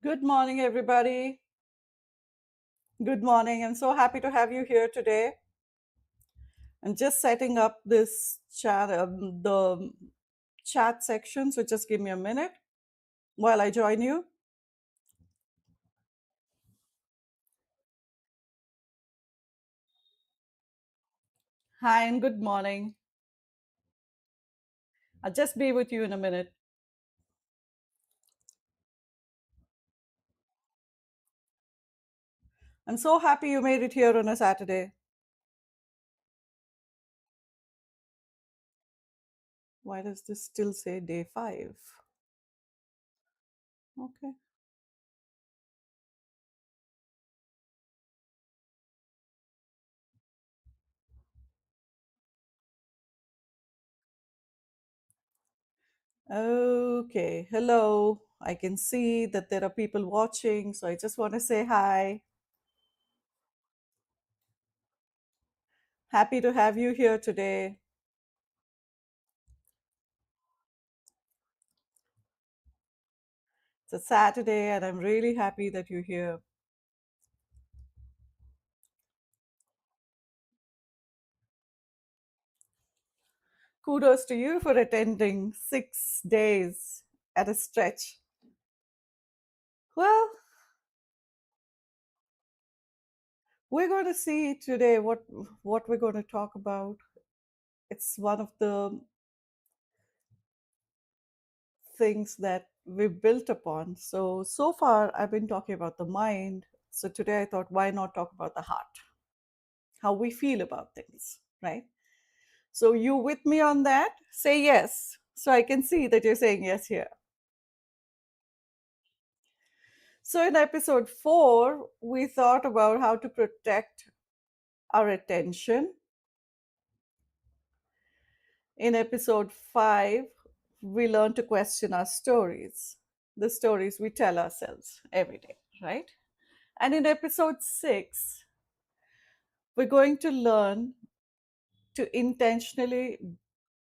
Good morning, everybody. Good morning. I'm so happy to have you here today. I'm just setting up this chat, the chat section. So just give me a minute while I join you. Hi, and good morning. I'll just be with you in a minute. I'm so happy you made it here on a Saturday. Why does this still say day 5? Okay. Okay. Hello. I can see that there are people watching. So I just want to say hi. Happy to have you here today. It's a Saturday, and I'm really happy that you're here. Kudos to you for attending 6 days at a stretch. Well, we're going to see today what we're going to talk about. It's one of the things that we've built upon. So far I've been talking about the mind. So today I thought, why not talk about the heart? How we feel about things, right? So you with me on that? Say yes. So I can see that you're saying yes here. So in episode 4, we thought about how to protect our attention. In episode 5, we learned to question our stories, the stories we tell ourselves every day, right? And in episode 6, we're going to learn to intentionally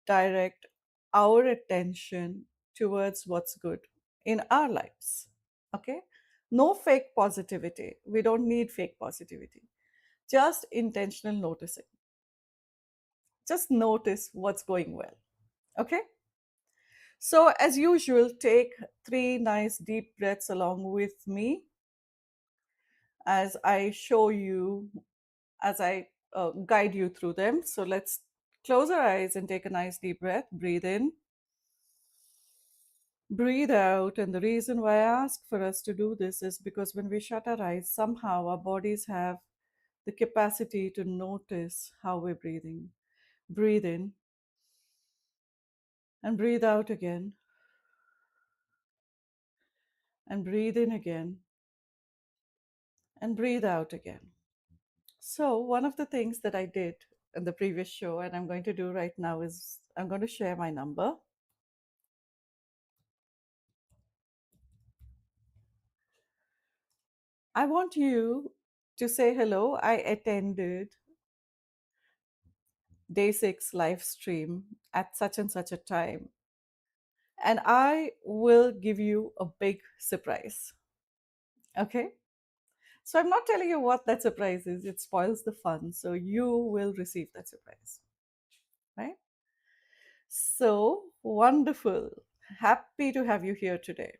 direct our attention towards what's good in our lives. Okay? No fake positivity. We don't need fake positivity. Just intentional noticing. Just notice what's going well. Okay? So, as usual, take 3 nice deep breaths along with me as I show you, as I guide you through them. So, let's close our eyes and take a nice deep breath. Breathe in, breathe out. And the reason why I ask for us to do this is because when we shut our eyes, somehow our bodies have the capacity to notice how we're breathing. Breathe in and breathe out again, and breathe in again, and breathe out again. So, one of the things that I did in the previous show, and I'm going to do right now, is I'm going to share my number. I want you to say hello. I attended day 6 live stream at such and such a time, and I will give you a big surprise. Okay? So, I'm not telling you what that surprise is, it spoils the fun. So, you will receive that surprise. Right? So wonderful. Happy to have you here today.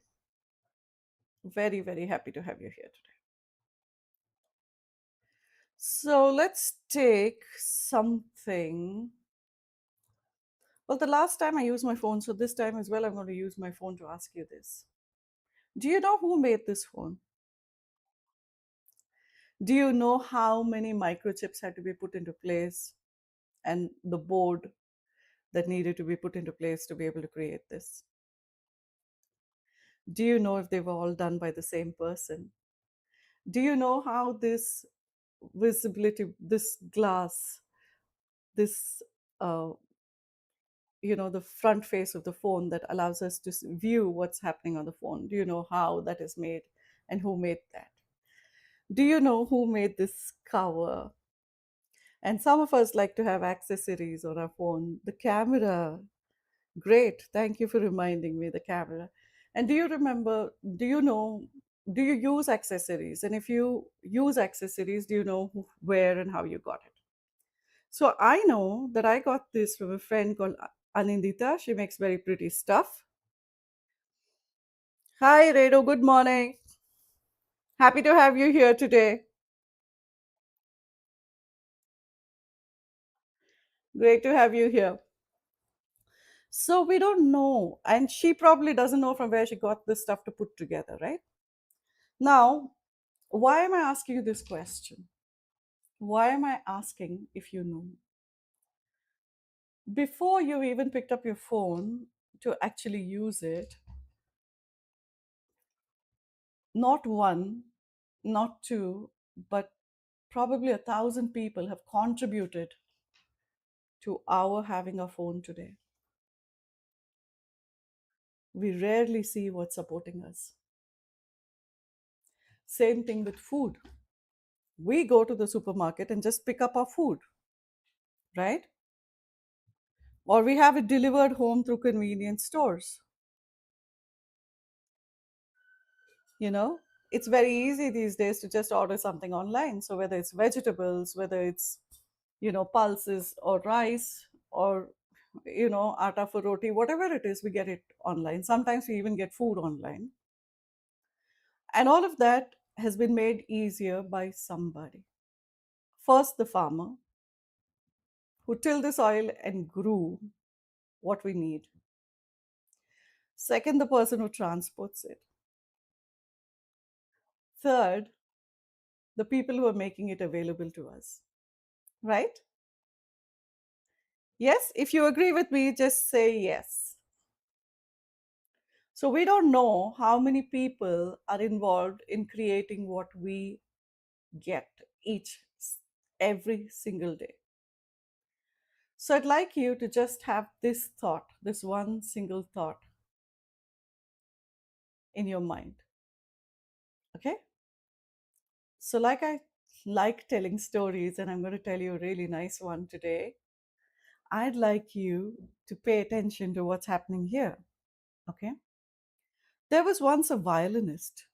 Very, very happy to have you here today. So let's take something. Well, the last time I used my phone, so this time as well, I'm going to use my phone to ask you this. Do you know who made this phone? Do you know how many microchips had to be put into place and the board that needed to be put into place to be able to create this? Do you know if they were all done by the same person? Do you know how this visibility, this glass, this uh, the front face of the phone that allows us to view what's happening on the phone, do you know how that is made and who made that? Do you know who made this cover? And some of us like to have accessories on our phone. The camera, great, thank you for reminding me, the camera. And do you remember, do you know do you use accessories? And if you use accessories, do you know where and how you got it? So I know that I got this from a friend called Anindita. She makes very pretty stuff. Hi, Redo. Good morning. Happy to have you here today. Great to have you here. So we don't know, and she probably doesn't know from where she got this stuff to put together, right? Now, why am I asking you this question? Why am I asking if you know? Before you even picked up your phone to actually use it, not one, not two, but probably 1,000 people have contributed to our having a phone today. We rarely see what's supporting us. Same thing with food. We go to the supermarket and just pick up our food, right? Or we have it delivered home through convenience stores. You know, it's very easy these days to just order something online. So whether it's vegetables, whether it's, pulses or rice or, atta for roti, whatever it is, we get it online. Sometimes we even get food online. And all of that has been made easier by somebody. First, the farmer who tilled the soil and grew what we need. Second, the person who transports it. Third, the people who are making it available to us. Right? Yes? If you agree with me, just say yes. So we don't know how many people are involved in creating what we get every single day. So I'd like you to just have this thought, this one single thought in your mind. Okay? So, like I like telling stories, and I'm going to tell you a really nice one today, I'd like you to pay attention to what's happening here. Okay? There was once a violinist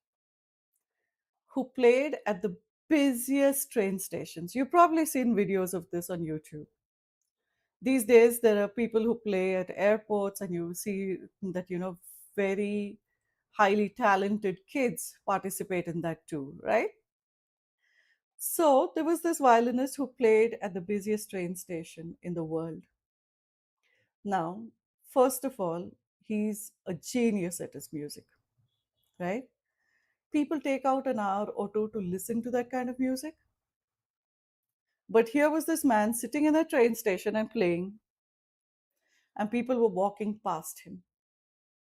who played at the busiest train stations. You've probably seen videos of this on YouTube. These days, there are people who play at airports, and you see that, very highly talented kids participate in that too, right? So, there was this violinist who played at the busiest train station in the world. Now, first of all, he's a genius at his music, right? People take out an hour or two to listen to that kind of music. But here was this man sitting in a train station and playing, and people were walking past him.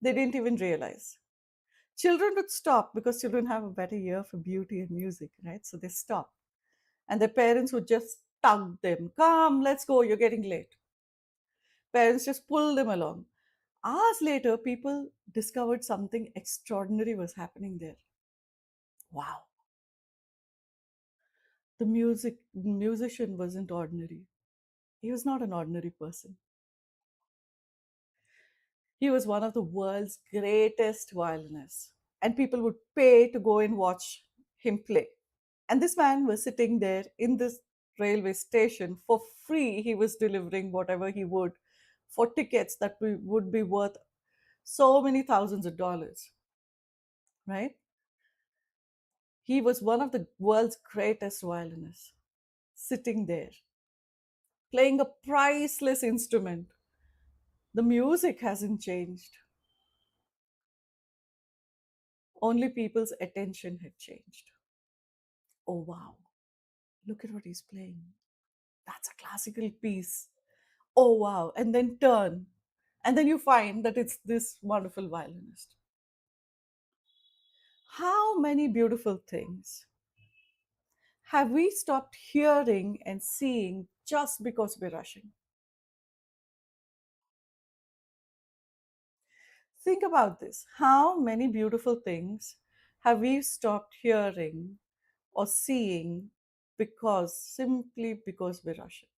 They didn't even realize. Children would stop because children have a better ear for beauty and music, right? So they stop. And their parents would just tug them. Come, let's go, you're getting late. Parents just pull them along. Hours later, people discovered something extraordinary was happening there. Wow. The musician wasn't ordinary. He was not an ordinary person. He was one of the world's greatest violinists, and people would pay to go and watch him play. And this man was sitting there in this railway station for free. He was delivering whatever he would for tickets that would be worth so many thousands of dollars, right? He was one of the world's greatest violinists, sitting there, playing a priceless instrument. The music hasn't changed, only people's attention had changed. Oh, wow, look at what he's playing. That's a classical piece. Oh, wow. And then turn. And then you find that it's this wonderful violinist. How many beautiful things have we stopped hearing and seeing just because we're rushing? Think about this. How many beautiful things have we stopped hearing or seeing simply because we're rushing?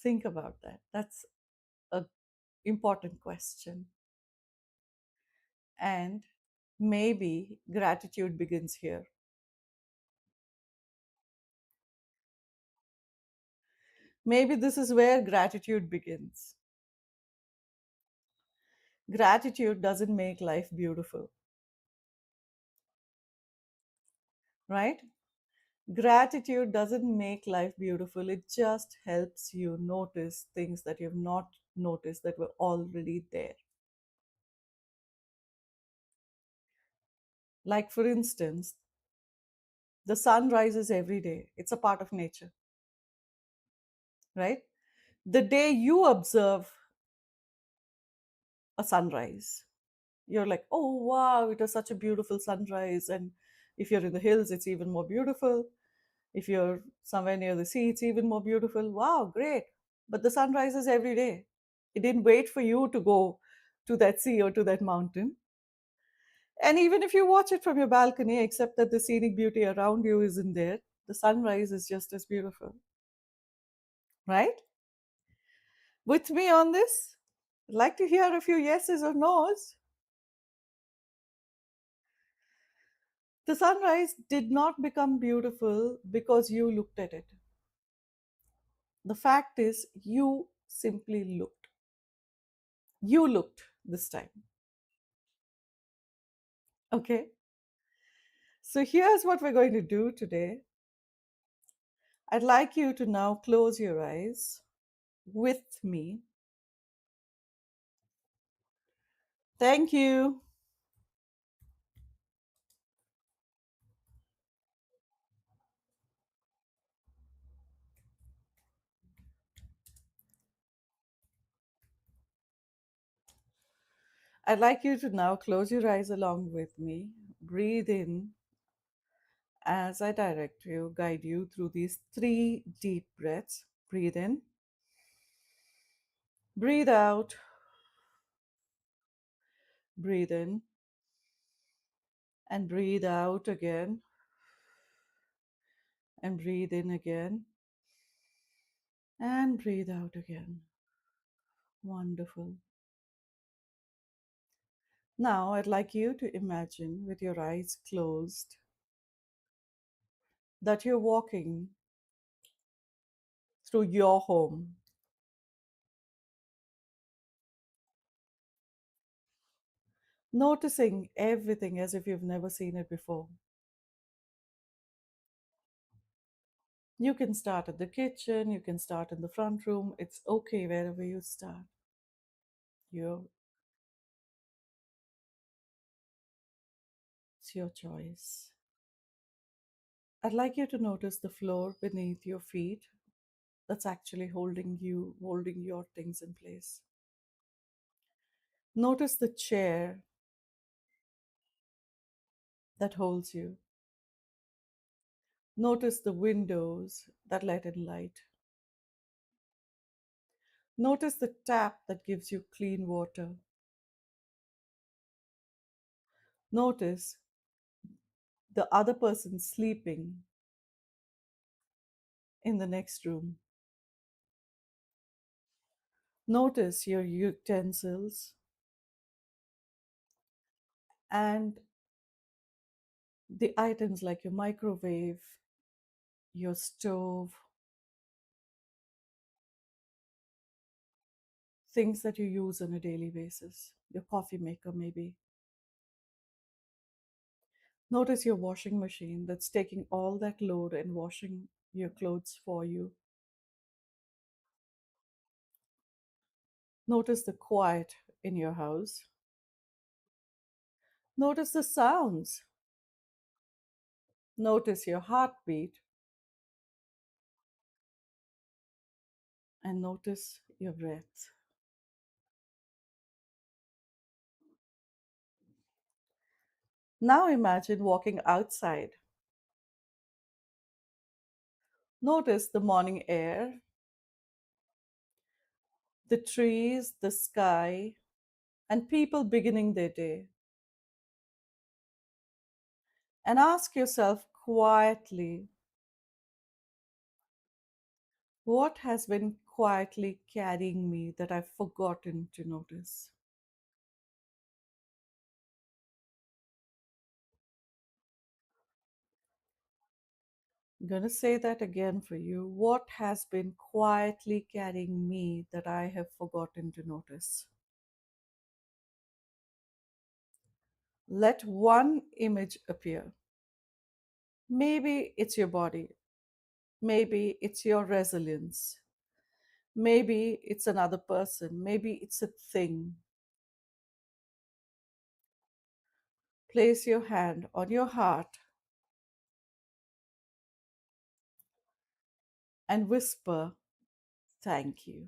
Think about that. That's an important question. And maybe gratitude begins here. Maybe this is where gratitude begins. Gratitude doesn't make life beautiful, right? Gratitude doesn't make life beautiful. It just helps you notice things that you've not noticed that were already there. Like, for instance, the sun rises every day, it's a part of nature, right? The day you observe a sunrise, you're like, oh, wow, it was such a beautiful sunrise. And if you're in the hills, it's even more beautiful. If you're somewhere near the sea, it's even more beautiful. Wow, great. But the sun rises every day. It didn't wait for you to go to that sea or to that mountain. And even if you watch it from your balcony, except that the scenic beauty around you isn't there, the sunrise is just as beautiful, right? With me on this? I'd like to hear a few yeses or nos. The sunrise did not become beautiful because you looked at it. The fact is, you simply looked. You looked this time. Okay? So here's what we're going to do today. I'd like you to now close your eyes with me. Thank you. I'd like you to now close your eyes along with me. Breathe in as I direct you, guide you through these three deep breaths. Breathe in, breathe out, breathe in, and breathe out again, and breathe in again, and breathe out again. Wonderful. Now, I'd like you to imagine with your eyes closed that you're walking through your home, noticing everything as if you've never seen it before. You can start at the kitchen, you can start in the front room. It's okay wherever you start. You, it's your choice. I'd like you to notice the floor beneath your feet that's actually holding you, holding your things in place. Notice the chair that holds you. Notice the windows that let in light. Notice the tap that gives you clean water. Notice the other person sleeping in the next room. Notice your utensils and the items like your microwave, your stove, things that you use on a daily basis, your coffee maker, maybe. Notice your washing machine that's taking all that load and washing your clothes for you. Notice the quiet in your house. Notice the sounds. Notice your heartbeat and notice your breath. Now imagine walking outside. Notice the morning air, the trees, the sky, and people beginning their day. And ask yourself quietly, what has been quietly carrying me that I've forgotten to notice? I'm going to say that again for you. What has been quietly carrying me that I have forgotten to notice? Let one image appear. Maybe it's your body. Maybe it's your resilience. Maybe it's another person. Maybe it's a thing. Place your hand on your heart and whisper, thank you.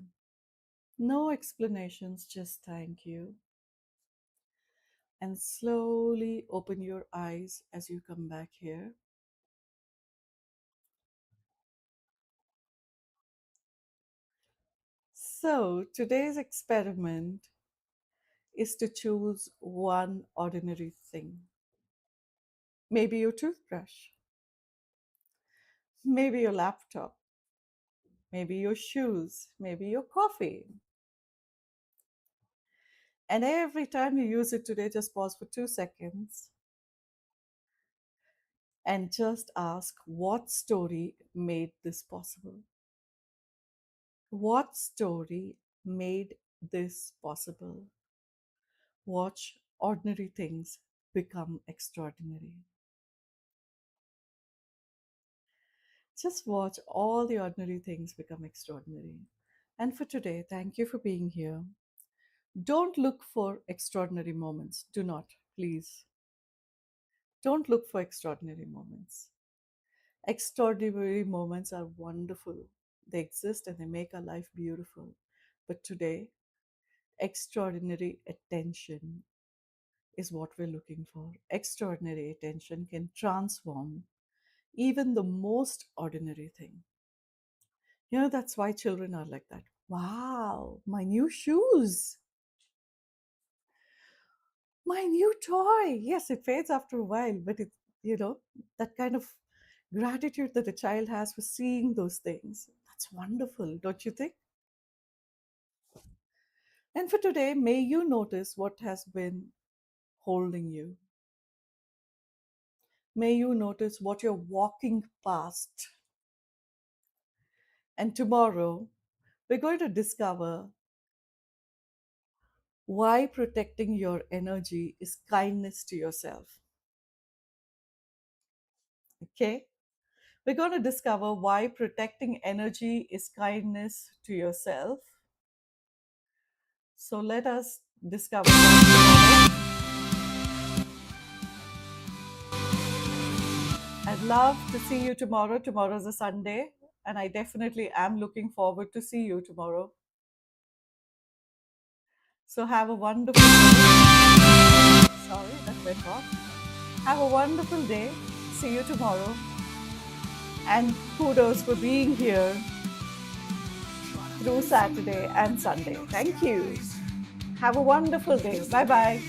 No explanations, just thank you. And slowly open your eyes as you come back here. So, today's experiment is to choose one ordinary thing. Maybe your toothbrush, maybe your laptop, maybe your shoes, maybe your coffee. And every time you use it today, just pause for 2 seconds and just ask what story made this possible? What story made this possible? Watch ordinary things become extraordinary. Just watch all the ordinary things become extraordinary. And for today, thank you for being here. Don't look for extraordinary moments. Do not, please. Don't look for extraordinary moments. Extraordinary moments are wonderful. They exist and they make our life beautiful. But today, extraordinary attention is what we're looking for. Extraordinary attention can transform even the most ordinary thing. That's why children are like that. Wow, my new shoes, my new toy. Yes, it fades after a while, but that kind of gratitude that a child has for seeing those things. That's wonderful, don't you think? And for today, may you notice what has been holding you. May you notice what you're walking past. And tomorrow, we're going to discover why protecting your energy is kindness to yourself. Okay? We're going to discover why protecting energy is kindness to yourself. So let us discover that tomorrow. I'd love to see you tomorrow. Tomorrow's a Sunday, and I definitely am looking forward to see you tomorrow. So have a wonderful day. Sorry, that went off. Have a wonderful day. See you tomorrow. And kudos for being here through Saturday and Sunday. Thank you. Have a wonderful day. Bye bye.